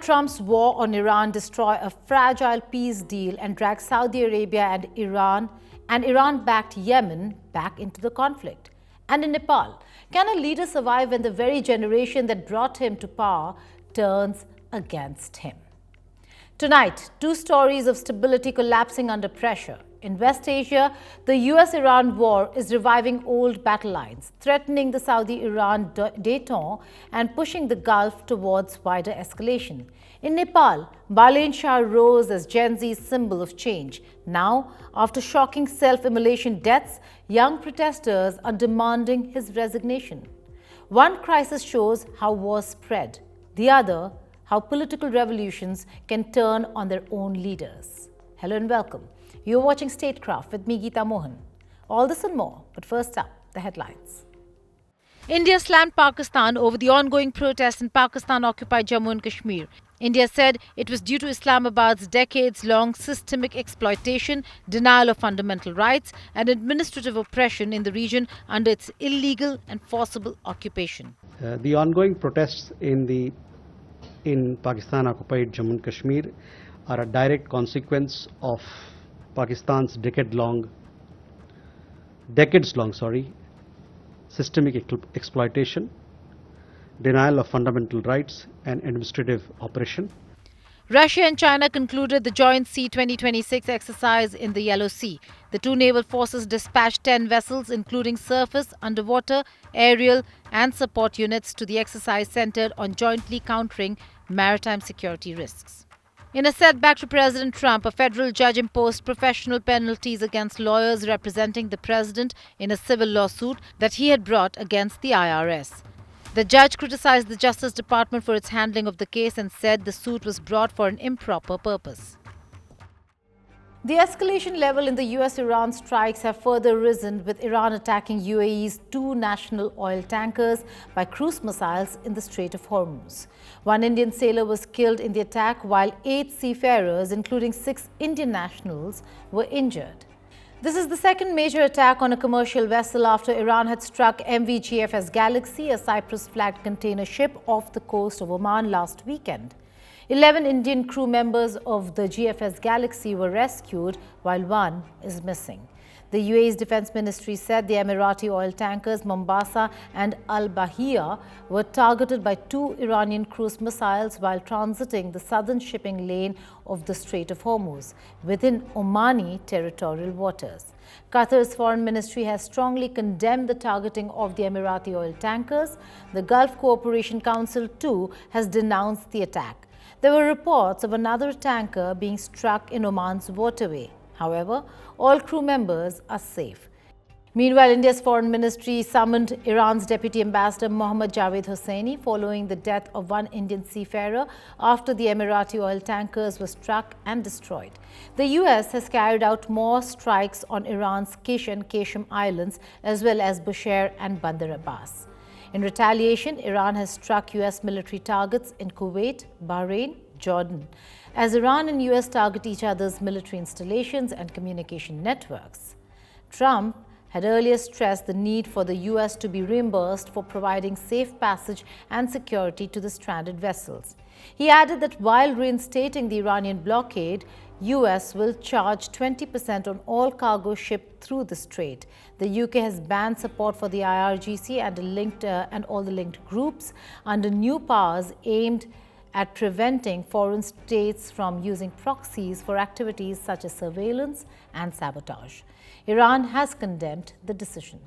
Can Trump's war on Iran destroy a fragile peace deal and drag Saudi Arabia and Iran-backed Yemen back into the conflict? And in Nepal, can a leader survive when the very generation that brought him to power turns against him? Tonight, two stories of stability collapsing under pressure. In West Asia, the U.S. Iran war is reviving old battle lines, threatening the Saudi-Iran détente and pushing the Gulf towards wider escalation. In Nepal, Balen Shah rose as Gen Z's symbol of change. Now, after shocking self-immolation deaths, young protesters are demanding his resignation. One crisis shows how wars spread. The other, how political revolutions can turn on their own leaders. Hello and welcome. You're watching Statecraft with me, Geeta Mohan. All this and more, but first up, the headlines. India slammed Pakistan over the ongoing protests in Pakistan-occupied Jammu and Kashmir. India said it was due to Islamabad's decades-long systemic exploitation, denial of fundamental rights, and administrative oppression in the region under its illegal and forcible occupation. The ongoing protests in Pakistan-occupied Jammu and Kashmir are a direct consequence of Pakistan's decades-long systemic exploitation, denial of fundamental rights, and administrative oppression. Russia and China concluded the joint Sea 2026 exercise in the Yellow Sea. The two naval forces dispatched 10 vessels, including surface, underwater, aerial, and support units, to the exercise centered on jointly countering maritime security risks. In a setback to President Trump, a federal judge imposed professional penalties against lawyers representing the president in a civil lawsuit that he had brought against the IRS. The judge criticized the Justice Department for its handling of the case and said the suit was brought for an improper purpose. The escalation level in the U.S. Iran strikes have further risen, with Iran attacking UAE's two national oil tankers by cruise missiles in the Strait of Hormuz. One Indian sailor was killed in the attack, while 8 seafarers, including 6 Indian nationals, were injured. This is the second major attack on a commercial vessel after Iran had struck MV GFS Galaxy, a Cyprus-flagged container ship, off the coast of Oman last weekend. 11 Indian crew members of the GFS Galaxy were rescued, while one is missing. The UAE's defense ministry said the Emirati oil tankers Mombasa and Al Bahia were targeted by 2 Iranian cruise missiles while transiting the southern shipping lane of the Strait of Hormuz within Omani territorial waters. Qatar's foreign ministry has strongly condemned the targeting of the Emirati oil tankers. The Gulf Cooperation Council, too, has denounced the attack. There were reports of another tanker being struck in Oman's waterway. However, all crew members are safe. Meanwhile, India's foreign ministry summoned Iran's Deputy Ambassador Mohammad Javed Hosseini following the death of one Indian seafarer after the Emirati oil tankers were struck and destroyed. The U.S. has carried out more strikes on Iran's Kish and Kashem Islands, as well as Bushehr and Bandar Abbas. In retaliation, Iran has struck U.S. military targets in Kuwait, Bahrain, Jordan, as Iran and U.S. target each other's military installations and communication networks. Trump had earlier stressed the need for the U.S. to be reimbursed for providing safe passage and security to the stranded vessels. He added that while reinstating the Iranian blockade, U.S. will charge 20% on all cargo shipped through the strait. The UK has banned support for the IRGC and all the linked groups under new powers aimed at preventing foreign states from using proxies for activities such as surveillance and sabotage. Iran has condemned the decision.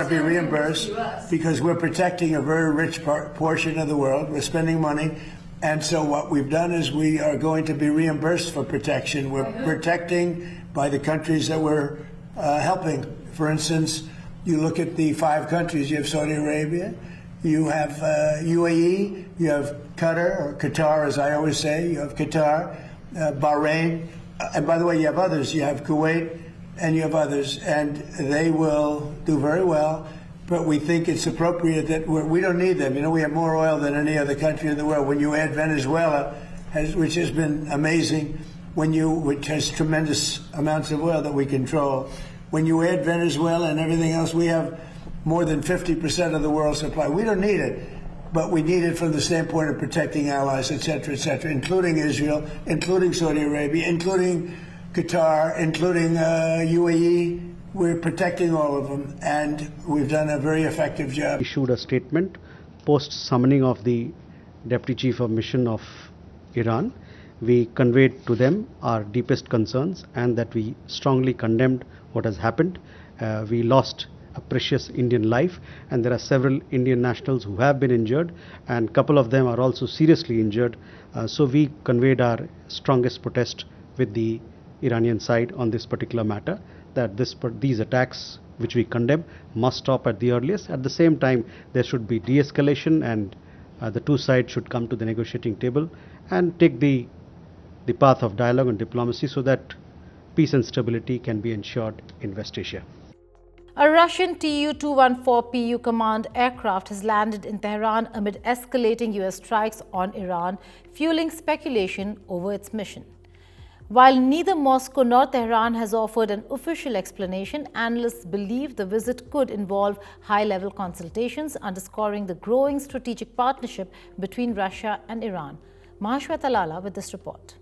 Be reimbursed because we're protecting a very rich portion of the world. We're spending money. And so what we've done is we are going to be reimbursed for protection. We're protecting by the countries that we're helping. For instance, you look at the 5 countries. You have Saudi Arabia, you have UAE, you have Qatar, or Qatar as I always say, you have Qatar, Bahrain, and by the way, you have others. You have Kuwait, and you have others, and they will do very well. But we think it's appropriate that we don't need them. You know, we have more oil than any other country in the world. When you add Venezuela, which has been amazing, which has tremendous amounts of oil that we control, when you add Venezuela and everything else, we have more than 50% of the world's supply. We don't need it. but we need it from the standpoint of protecting allies, et cetera, including Israel, including Saudi Arabia, including Qatar, including UAE. We're protecting all of them, and we've done a very effective job. Issued a statement post summoning of the Deputy Chief of Mission of Iran. We conveyed to them our deepest concerns and that we strongly condemned what has happened. We lost a precious Indian life, and there are several Indian nationals who have been injured, and a couple of them are also seriously injured. So we conveyed our strongest protest with the Iranian side on this particular matter, that these attacks, which we condemn, must stop at the earliest. At the same time, there should be de-escalation, and the two sides should come to the negotiating table and take the path of dialogue and diplomacy so that peace and stability can be ensured in West Asia. A Russian Tu-214PU command aircraft has landed in Tehran amid escalating U.S. strikes on Iran, fueling speculation over its mission. While neither Moscow nor Tehran has offered an official explanation, analysts believe the visit could involve high-level consultations, underscoring the growing strategic partnership between Russia and Iran. Mahashweta Lala with this report.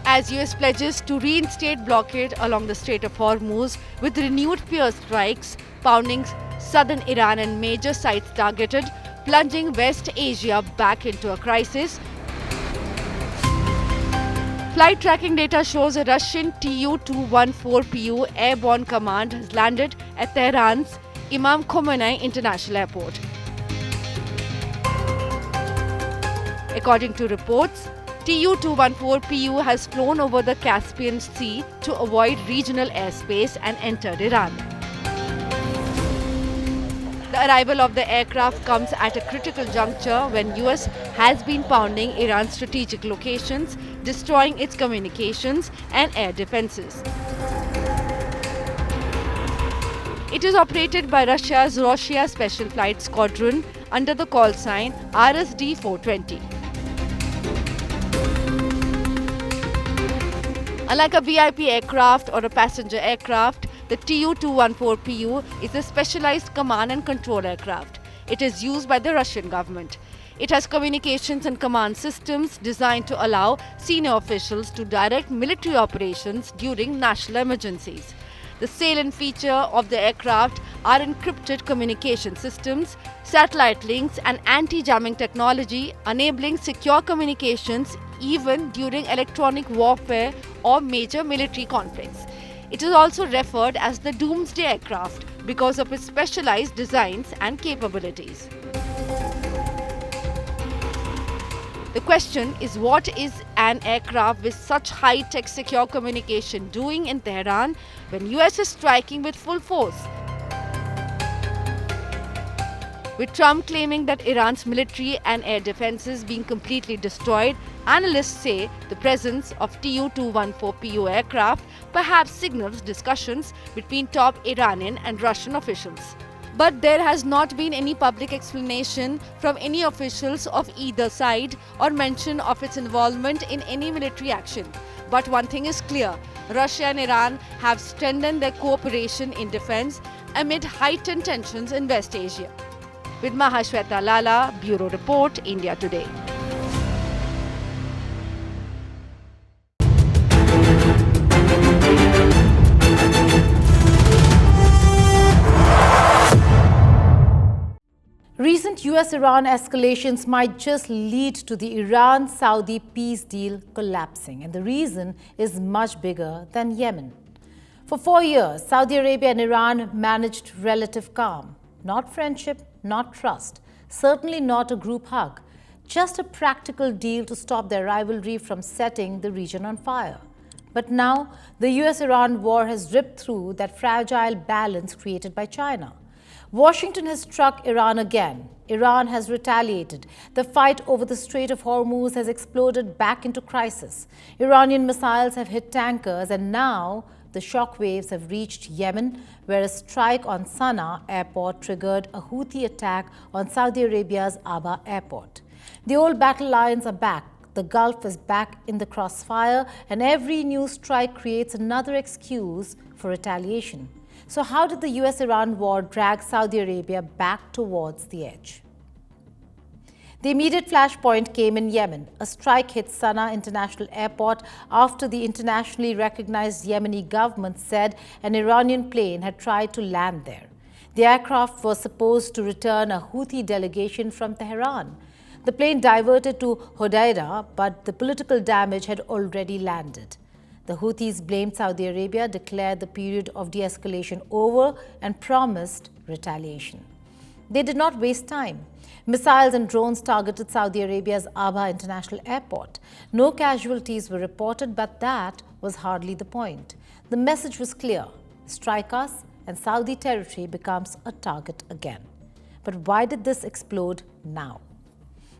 As US pledges to reinstate blockade along the Strait of Hormuz with renewed peer strikes, pounding southern Iran and major sites targeted, plunging West Asia back into a crisis. Flight tracking data shows a Russian Tu-214PU airborne command has landed at Tehran's Imam Khomeini International Airport. According to reports, Tu-214PU has flown over the Caspian Sea to avoid regional airspace and entered Iran. The arrival of the aircraft comes at a critical juncture when US has been pounding Iran's strategic locations, destroying its communications and air defenses. It is operated by Russia's Rossiya Special Flight Squadron under the call sign RSD-420. Unlike a VIP aircraft or a passenger aircraft, the Tu-214PU is a specialized command and control aircraft. It is used by the Russian government. It has communications and command systems designed to allow senior officials to direct military operations during national emergencies. The salient feature of the aircraft are encrypted communication systems, satellite links, and anti-jamming technology, enabling secure communications even during electronic warfare or major military conflicts. It is also referred as the Doomsday aircraft because of its specialized designs and capabilities. The question is, what is an aircraft with such high-tech secure communication doing in Tehran when US is striking with full force? With Trump claiming that Iran's military and air defenses being completely destroyed, analysts say the presence of Tu-214PU aircraft perhaps signals discussions between top Iranian and Russian officials. But there has not been any public explanation from any officials of either side or mention of its involvement in any military action. But one thing is clear, Russia and Iran have strengthened their cooperation in defense amid heightened tensions in West Asia. With Mahashweta Lala, Bureau Report, India Today. Recent US Iran escalations might just lead to the Iran-Saudi peace deal collapsing, and the reason is much bigger than Yemen. For 4 years, Saudi Arabia and Iran managed relative calm. Not friendship, not trust, certainly not a group hug, just a practical deal to stop their rivalry from setting the region on fire. But now, the US-Iran war has ripped through that fragile balance created by China. Washington has struck Iran again. Iran has retaliated. The fight over the Strait of Hormuz has exploded back into crisis. Iranian missiles have hit tankers, and now the shockwaves have reached Yemen, where a strike on Sanaa airport triggered a Houthi attack on Saudi Arabia's Abha airport. The old battle lines are back. The Gulf is back in the crossfire, and every new strike creates another excuse for retaliation. So how did the US Iran war drag Saudi Arabia back towards the edge? The immediate flashpoint came in Yemen. A strike hit Sanaa International Airport after the internationally recognized Yemeni government said an Iranian plane had tried to land there. The aircraft was supposed to return a Houthi delegation from Tehran. The plane diverted to Hodeidah, but the political damage had already landed. The Houthis blamed Saudi Arabia, declared the period of de-escalation over, and promised retaliation. They did not waste time. Missiles and drones targeted Saudi Arabia's Abha International Airport. No casualties were reported, but that was hardly the point. The message was clear: strike us and Saudi territory becomes a target again. But why did this explode now?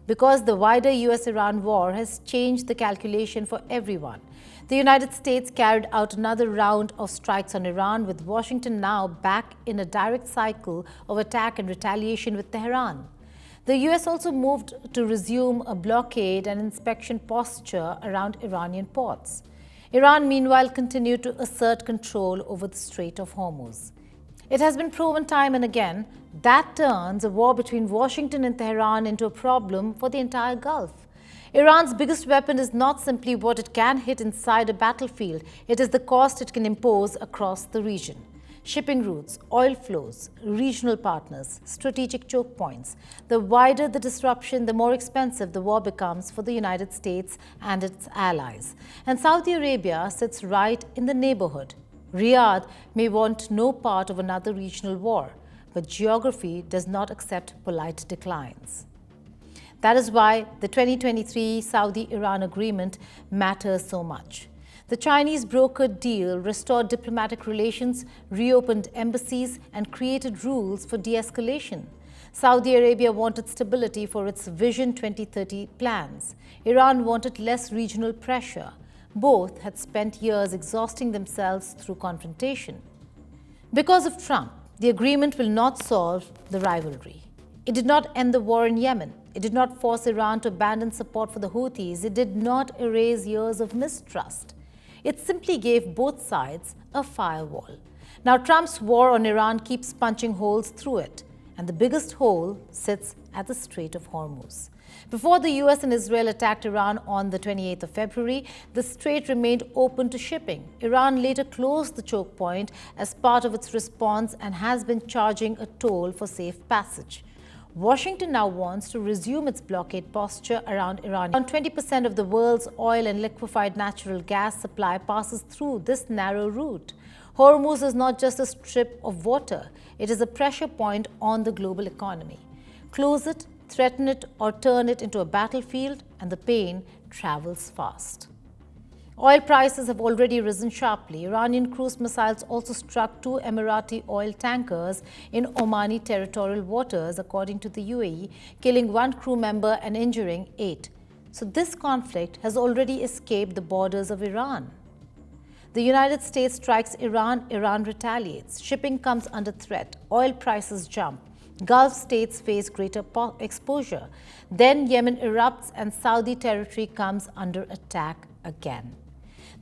Because the wider US-Iran war has changed the calculation for everyone. The United States carried out another round of strikes on Iran, with Washington now back in a direct cycle of attack and retaliation with Tehran. The US also moved to resume a blockade and inspection posture around Iranian ports. Iran, meanwhile, continued to assert control over the Strait of Hormuz. It has been proven time and again that turns a war between Washington and Tehran into a problem for the entire Gulf. Iran's biggest weapon is not simply what it can hit inside a battlefield, it is the cost it can impose across the region. Shipping routes, oil flows, regional partners, strategic choke points. The wider the disruption, the more expensive the war becomes for the United States and its allies. And Saudi Arabia sits right in the neighborhood. Riyadh may want no part of another regional war, but geography does not accept polite declines. That is why the 2023 Saudi-Iran agreement matters so much. The Chinese brokered deal restored diplomatic relations, reopened embassies, and created rules for de-escalation. Saudi Arabia wanted stability for its Vision 2030 plans. Iran wanted less regional pressure. Both had spent years exhausting themselves through confrontation. Because of Trump, the agreement will not solve the rivalry. It did not end the war in Yemen. It did not force Iran to abandon support for the Houthis. It did not erase years of mistrust. It simply gave both sides a firewall. Now Trump's war on Iran keeps punching holes through it, and the biggest hole sits at the Strait of Hormuz. Before the US and Israel attacked Iran on the 28th of February, the strait remained open to shipping. Iran later closed the choke point as part of its response and has been charging a toll for safe passage. Washington now wants to resume its blockade posture around Iran. Around 20% of the world's oil and liquefied natural gas supply passes through this narrow route. Hormuz is not just a strip of water, it is a pressure point on the global economy. Close it, threaten it, or turn it into a battlefield, and the pain travels fast. Oil prices have already risen sharply. Iranian cruise missiles also struck 2 Emirati oil tankers in Omani territorial waters, according to the UAE, killing 1 crew member and injuring 8. So this conflict has already escaped the borders of Iran. The United States strikes Iran, Iran retaliates. Shipping comes under threat. Oil prices jump. Gulf states face greater exposure. Then Yemen erupts and Saudi territory comes under attack again.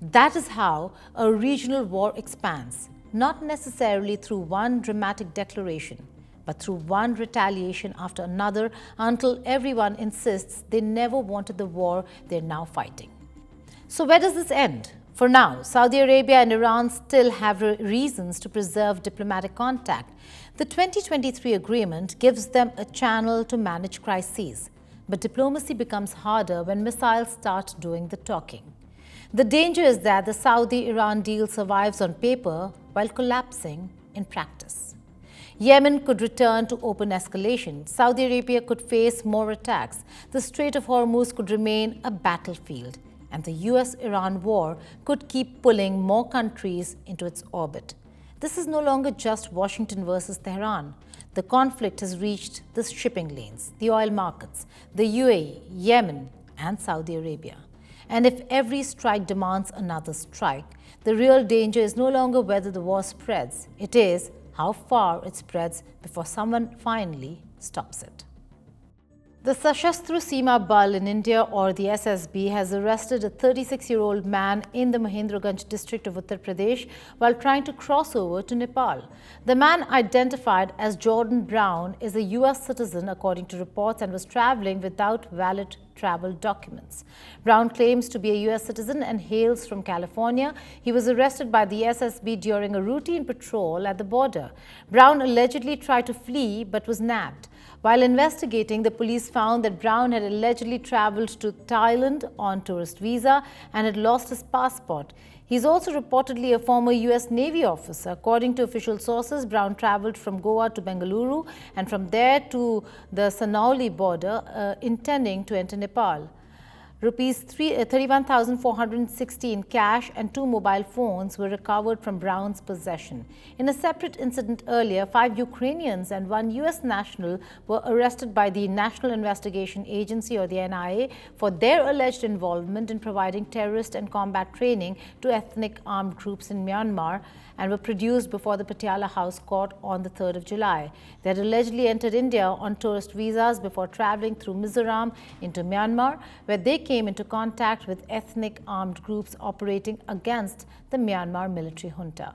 That is how a regional war expands, not necessarily through one dramatic declaration, but through one retaliation after another, until everyone insists they never wanted the war they're now fighting. So where does this end? For now, Saudi Arabia and Iran still have reasons to preserve diplomatic contact. The 2023 agreement gives them a channel to manage crises, but diplomacy becomes harder when missiles start doing the talking. The danger is that the Saudi-Iran deal survives on paper while collapsing in practice. Yemen could return to open escalation. Saudi Arabia could face more attacks. The Strait of Hormuz could remain a battlefield. And the US-Iran war could keep pulling more countries into its orbit. This is no longer just Washington versus Tehran. The conflict has reached the shipping lanes, the oil markets, the UAE, Yemen, and Saudi Arabia. And if every strike demands another strike, the real danger is no longer whether the war spreads. It is how far it spreads before someone finally stops it. The Sashastra Seema Bal in India, or the SSB, has arrested a 36-year-old man in the Mahendraganj district of Uttar Pradesh while trying to cross over to Nepal. The man, identified as Jordan Brown, is a U.S. citizen according to reports and was travelling without valid travel documents. Brown claims to be a U.S. citizen and hails from California. He was arrested by the SSB during a routine patrol at the border. Brown allegedly tried to flee but was nabbed. While investigating, the police found that Brown had allegedly travelled to Thailand on tourist visa and had lost his passport. He is also reportedly a former U.S. Navy officer. According to official sources, Brown travelled from Goa to Bengaluru and from there to the Sanaa border, intending to enter Nepal. Rupees 31,460 in cash and 2 mobile phones were recovered from Brown's possession. In a separate incident earlier, 5 Ukrainians and 1 U.S. national were arrested by the National Investigation Agency, or the NIA, for their alleged involvement in providing terrorist and combat training to ethnic armed groups in Myanmar, and were produced before the Patiala House Court on the 3rd of July. They had allegedly entered India on tourist visas before travelling through Mizoram into Myanmar, where they came into contact with ethnic armed groups operating against the Myanmar military junta.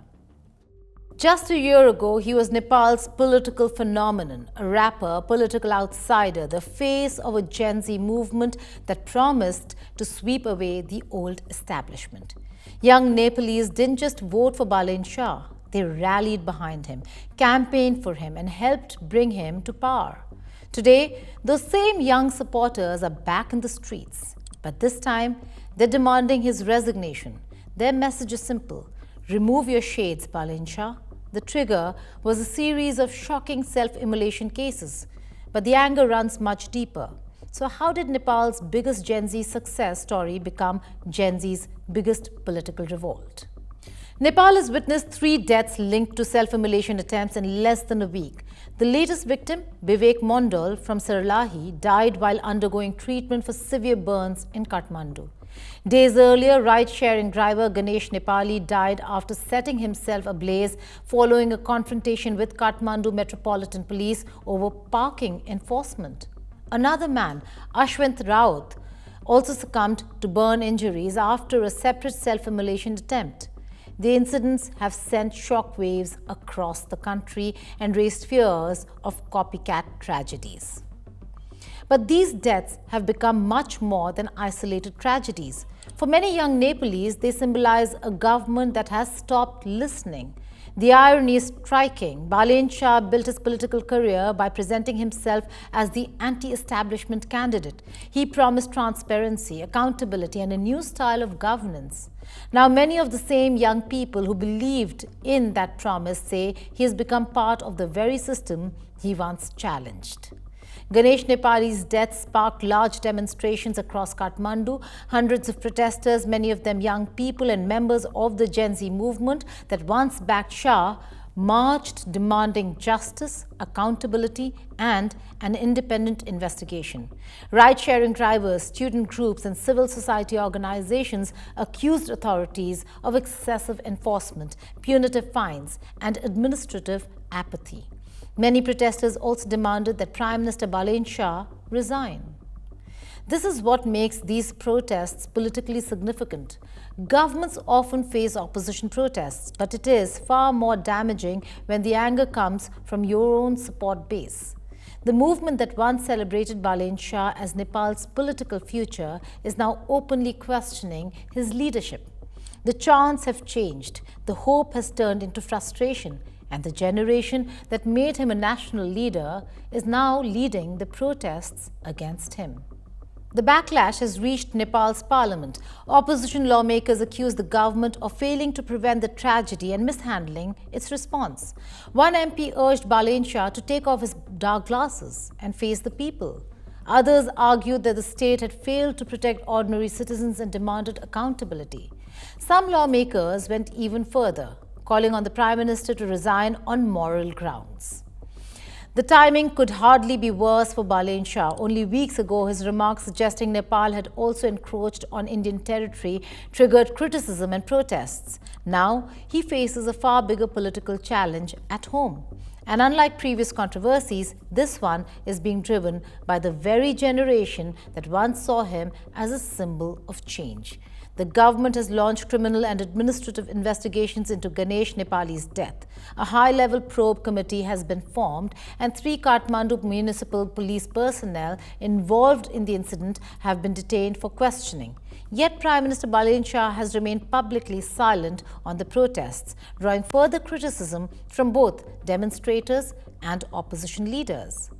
Just a year ago, he was Nepal's political phenomenon, a rapper, political outsider, the face of a Gen Z movement that promised to sweep away the old establishment. Young Nepalese didn't just vote for Balen Shah, they rallied behind him, campaigned for him and helped bring him to power. Today, those same young supporters are back in the streets, but this time they're demanding his resignation. Their message is simple: remove your shades, Balen Shah. The trigger was a series of shocking self-immolation cases, but the anger runs much deeper. So how did Nepal's biggest Gen Z success story become Gen Z's biggest political revolt? Nepal has witnessed 3 deaths linked to self-immolation attempts in less than a week. The latest victim, Vivek Mondal from Sirlahi, died while undergoing treatment for severe burns in Kathmandu. Days earlier, ride-sharing driver Ganesh Nepali died after setting himself ablaze following a confrontation with Kathmandu Metropolitan Police over parking enforcement. Another man, Ashwant Raut, also succumbed to burn injuries after a separate self-immolation attempt. The incidents have sent shockwaves across the country and raised fears of copycat tragedies. But these deaths have become much more than isolated tragedies. For many young Nepalese, they symbolize a government that has stopped listening. The irony is striking. Balen Shah built his political career by presenting himself as the anti-establishment candidate. He promised transparency, accountability, and a new style of governance. Now, many of the same young people who believed in that promise say he has become part of the very system he once challenged. Ganesh Nepali's death sparked large demonstrations across Kathmandu. Hundreds of protesters, many of them young people and members of the Gen Z movement that once backed Shah, marched demanding justice, accountability, and an independent investigation. Ride-sharing drivers, student groups, and civil society organizations accused authorities of excessive enforcement, punitive fines, and administrative apathy. Many protesters also demanded that Prime Minister Balen Shah resign. This is what makes these protests politically significant. Governments often face opposition protests, but it is far more damaging when the anger comes from your own support base. The movement that once celebrated Balen Shah as Nepal's political future is now openly questioning his leadership. The chants have changed, the hope has turned into frustration, and the generation that made him a national leader is now leading the protests against him. The backlash has reached Nepal's parliament. Opposition lawmakers accuse the government of failing to prevent the tragedy and mishandling its response. One MP urged Balen Shah to take off his dark glasses and face the people. Others argued that the state had failed to protect ordinary citizens and demanded accountability. Some lawmakers went even further, calling on the Prime Minister to resign on moral grounds. The timing could hardly be worse for Balen Shah. Only weeks ago, his remarks suggesting Nepal had also encroached on Indian territory triggered criticism and protests. Now, he faces a far bigger political challenge at home. And unlike previous controversies, this one is being driven by the very generation that once saw him as a symbol of change. The government has launched criminal and administrative investigations into Ganesh Nepali's death. A high-level probe committee has been formed, and 3 Kathmandu municipal police personnel involved in the incident have been detained for questioning. Yet Prime Minister Balen Shah has remained publicly silent on the protests, drawing further criticism from both demonstrators and opposition leaders.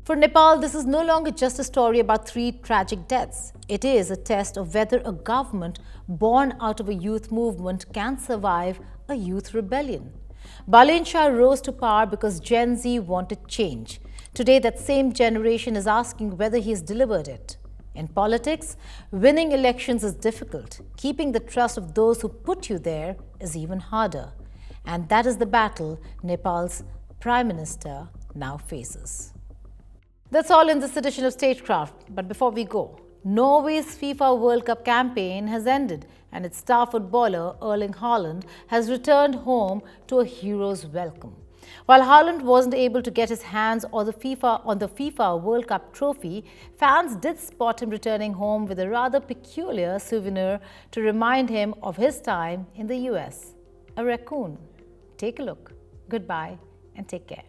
For Nepal, this is no longer just a story about 3 tragic deaths. It is a test of whether a government born out of a youth movement can survive a youth rebellion. Balen Shah rose to power because Gen Z wanted change. Today, that same generation is asking whether he has delivered it. In politics, winning elections is difficult. Keeping the trust of those who put you there is even harder. And that is the battle Nepal's Prime Minister now faces. That's all in this edition of Statecraft. But before we go, Norway's FIFA World Cup campaign has ended, and its star footballer Erling Haaland has returned home to a hero's welcome. While Haaland wasn't able to get his hands on the FIFA World Cup trophy, fans did spot him returning home with a rather peculiar souvenir to remind him of his time in the US, a raccoon. Take a look. Goodbye and take care.